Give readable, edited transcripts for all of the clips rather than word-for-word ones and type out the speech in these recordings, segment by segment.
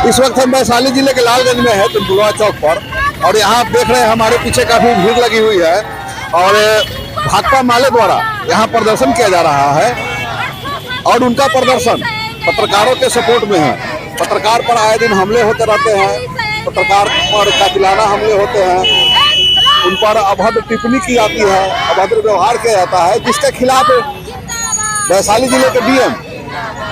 इस वक्त हम वैशाली जिले के लालगंज में है तुलपुलवा चौक पर, और यहाँ आप देख रहे हैं हमारे पीछे काफी भीड़ लगी हुई है और भाकपा माले द्वारा यहाँ प्रदर्शन किया जा रहा है। और उनका प्रदर्शन पत्रकारों के सपोर्ट में है। पत्रकार पर आए दिन हमले होते रहते हैं, पत्रकार पर कातिलाना हमले होते हैं, उन पर अभद्र टिप्पणी की जाती है, अभद्र व्यवहार किया जाता है, जिसके खिलाफ वैशाली जिले के डीएम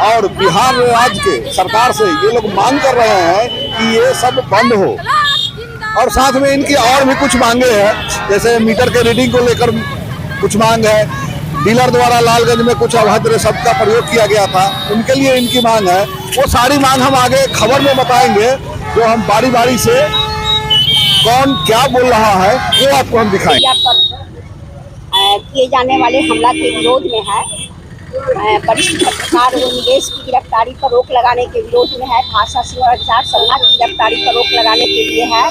और बिहार राज्य के सरकार से ये लोग मांग कर रहे हैं कि ये सब बंद हो। और साथ में इनकी और भी कुछ मांगे हैं, जैसे मीटर के रीडिंग को लेकर कुछ मांग है, डीलर द्वारा लालगंज में कुछ अभद्र शब्द का प्रयोग किया गया था, उनके लिए इनकी मांग है। वो सारी मांग हम आगे खबर में बताएंगे, जो हम बारी बारी से कौन क्या बोल रहा है वो आपको हम दिखाएंगे। किए जाने वाले हमला के विरोध में है, वरिष्ठ पत्रकार व निवेश की गिरफ्तारी पर रोक लगाने के विरोध में है, भाषा सिंह और अखिलेश शर्मा की गिरफ्तारी पर रोक लगाने के लिए है।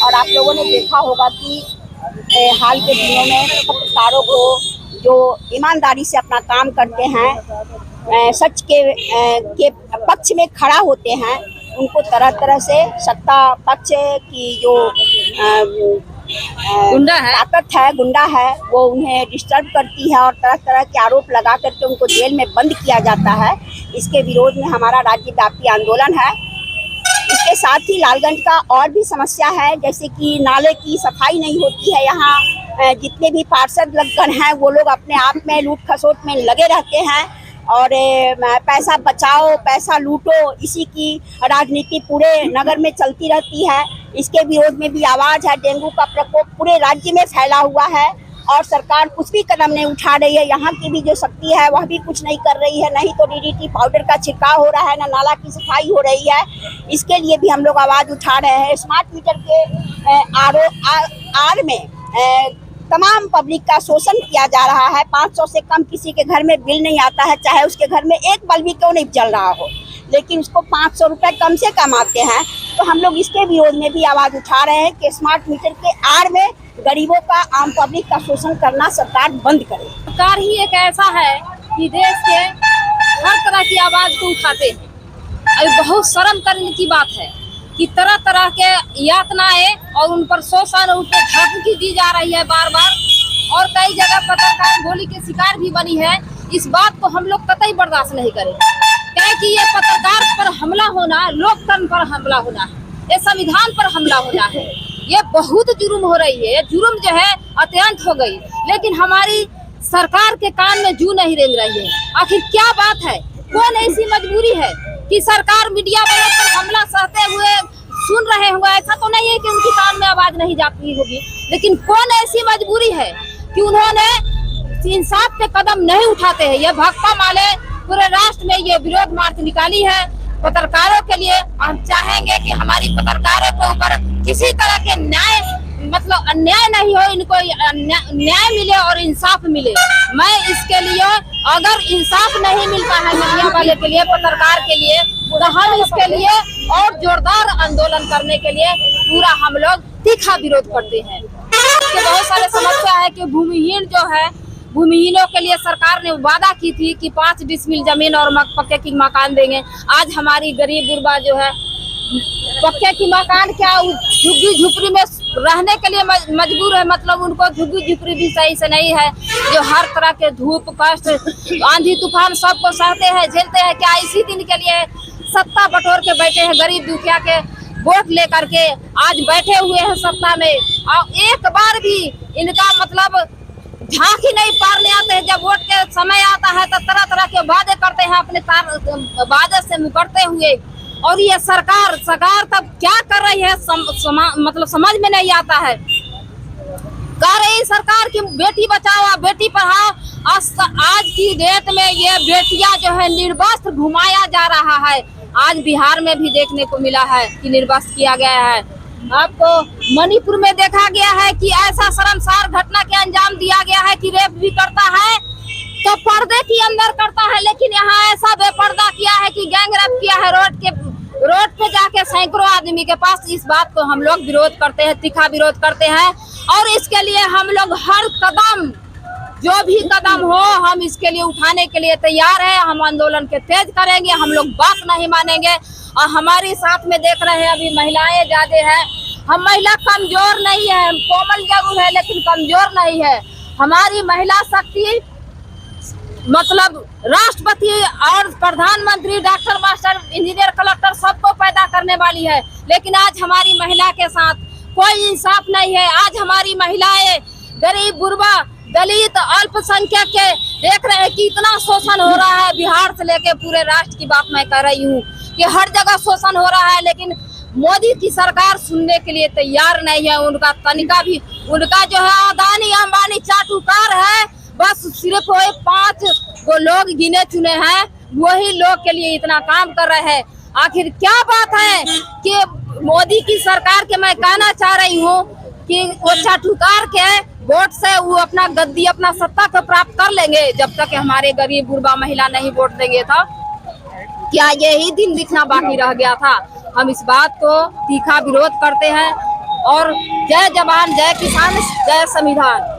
और आप लोगों ने देखा होगा कि हाल के दिनों में पत्रकारों को जो ईमानदारी से अपना काम करते हैं, सच के पक्ष में खड़ा होते हैं, उनको तरह तरह से सत्ता पक्ष की जो गुंडा है, ताकत है, गुंडा है, वो उन्हें डिस्टर्ब करती है और तरह तरह के आरोप लगा करके उनको जेल में बंद किया जाता है। इसके विरोध में हमारा राज्यव्यापी आंदोलन है। इसके साथ ही लालगंज का और भी समस्या है, जैसे कि नाले की सफाई नहीं होती है। यहाँ जितने भी पार्षद लगन हैं वो लोग अपने आप में लूट खसोट में लगे रहते हैं और पैसा बचाओ पैसा लूटो, इसी की राजनीति पूरे नगर में चलती रहती है। इसके विरोध में भी आवाज़ है। डेंगू का प्रकोप पूरे राज्य में फैला हुआ है और सरकार कुछ भी कदम नहीं उठा रही है। यहाँ की भी जो शक्ति है वह भी कुछ नहीं कर रही है, नहीं तो डीडीटी पाउडर का छिड़काव हो रहा है, न नाला की सफाई हो रही है। इसके लिए भी हम लोग आवाज़ उठा रहे हैं। स्मार्ट मीटर के आड़ में तमाम पब्लिक का शोषण किया जा रहा है। 500 से कम किसी के घर में बिल नहीं आता है, चाहे उसके घर में एक बल्ब भी क्यों नहीं जल रहा हो, लेकिन उसको 500 रुपये कम से कम आते हैं। तो हम लोग इसके विरोध में भी आवाज़ उठा रहे हैं कि स्मार्ट मीटर के आड़ में गरीबों का, आम पब्लिक का शोषण करना सरकार बंद करे। सरकार ही एक ऐसा है कि देश के हर तरह की आवाज़ को उठाते हैं। और बहुत शर्म करने की बात है कि तरह तरह के यातनाएं और उन पर शोषण उनके धमकी दी जा रही है बार बार, और कई जगह पत्रकार गोली के शिकार भी बनी है। इस बात को हम लोग कतई बर्दाश्त नहीं करेंगे, क्योंकि ये पत्रकार पर हमला होना, लोकतंत्र पर हमला होना है, ये संविधान पर हमला होना है, ये बहुत जुर्म हो रही है। ये जुर्म जो है अत्यंत हो गई, लेकिन हमारी सरकार के कान में जू नहीं रेंग रही है। आखिर क्या बात है? कौन ऐसी मजबूरी है कि सरकार मीडिया वालों पर हमला सहते हुए सुन रहे हुए? ऐसा तो नहीं है कि उनकी कान में आवाज नहीं जाती होगी, लेकिन कौन ऐसी मजबूरी है कि उन्होंने इंसाफ पे कदम नहीं उठाते हैं। ये भाकपा माले पूरे राष्ट्र में ये विरोध मार्च निकाली है पत्रकारों के लिए। हम चाहेंगे कि हमारी पत्रकारों के ऊपर किसी तरह के न्याय, मतलब अन्याय नहीं हो, इनको न्याय मिले और इंसाफ मिले। मैं इसके लिए, अगर इंसाफ नहीं मिलता है मीडिया वाले के लिए, पत्रकार के लिए, तो हम इसके लिए और जोरदार आंदोलन करने के लिए पूरा हम लोग तीखा विरोध करते हैं। बहुत सारे समस्या है कि भूमिहीन जो है, भूमिहीनों के लिए सरकार ने वादा की थी कि 5 डिसमिल जमीन और पक्के की मकान देंगे। आज हमारी गरीब गुरबा जो है पक्के की मकान क्या, झुग्गी झुपड़ी में रहने के लिए मजबूर है। मतलब उनको झुग्गी झुपड़ी भी सही से नहीं है, जो हर तरह के धूप कष्ट आंधी तूफान सबको सहते हैं, झेलते हैं। क्या इसी दिन के लिए सत्ता बटोर के बैठे हैं, गरीब दुखिया के वोट लेकर के आज बैठे हुए हैं सत्ता में, और एक बार भी इनका मतलब झांकी नहीं पारने आते हैं। जब वोट के समय आता है तो तरह तरह के वादे करते हैं, अपने वादे से मुकरते हुए। और ये सरकार तब क्या कर रही है मतलब समझ में नहीं आता है। कह रही सरकार की बेटी बचाओ बेटी पढ़ाओ, आज की डेट में ये बेटियां जो है निर्वस्त्र घुमाया जा रहा है। आज बिहार में भी देखने को मिला है कि निर्वस्त्र किया गया है। आपको मणिपुर में देखा गया है कि ऐसा शर्मसार घटना के अंजाम दिया गया है कि रेप भी करता है तो पर्दे के अंदर करता है, लेकिन यहाँ ऐसा बेपर्दा किया है कि गैंग रेप किया है रोड पे जाके सैकड़ों आदमी के पास। इस बात को हम लोग विरोध करते हैं, तीखा विरोध करते हैं, और इसके लिए हम लोग हर कदम जो भी कदम हो हम इसके लिए उठाने के लिए तैयार है। हम आंदोलन के तेज करेंगे, हम लोग बात नहीं मानेंगे। और हमारे साथ में देख रहे हैं अभी महिलाएं ज्यादा है। हम महिला कमजोर नहीं है, हम कोमल जरूर है लेकिन कमजोर नहीं है। हमारी महिला शक्ति मतलब राष्ट्रपति और प्रधानमंत्री, डॉक्टर, मास्टर, इंजीनियर, कलेक्टर सबको पैदा करने वाली है। लेकिन आज हमारी महिला के साथ कोई इंसाफ नहीं है। आज हमारी महिलाएं गरीब, गुरबा, दलित, अल्पसंख्यक के देख रहे हैं कि इतना शोषण हो रहा है। बिहार से लेके पूरे राष्ट्र की बात मैं कर रही हूँ कि हर जगह शोषण हो रहा है, लेकिन मोदी की सरकार सुनने के लिए तैयार नहीं है। उनका तनिका भी, उनका जो है अदानी अंबानी चाटुकार है। बस सिर्फ वही 5 वो लोग गिने चुने हैं, वही लोग के लिए इतना काम कर रहे हैं। आखिर क्या बात है कि मोदी की सरकार के मैं कहना चाह रही हूँ कि वो चाटुकार के वोट से वो अपना गद्दी, अपना सत्ता को प्राप्त कर लेंगे। जब तक हमारे गरीब गुरबा महिला नहीं वोट देंगे था, क्या यही दिन दिखना बाकी रह गया था। हम इस बात को तीखा विरोध करते हैं। और जय जवान, जय किसान, जय संविधान।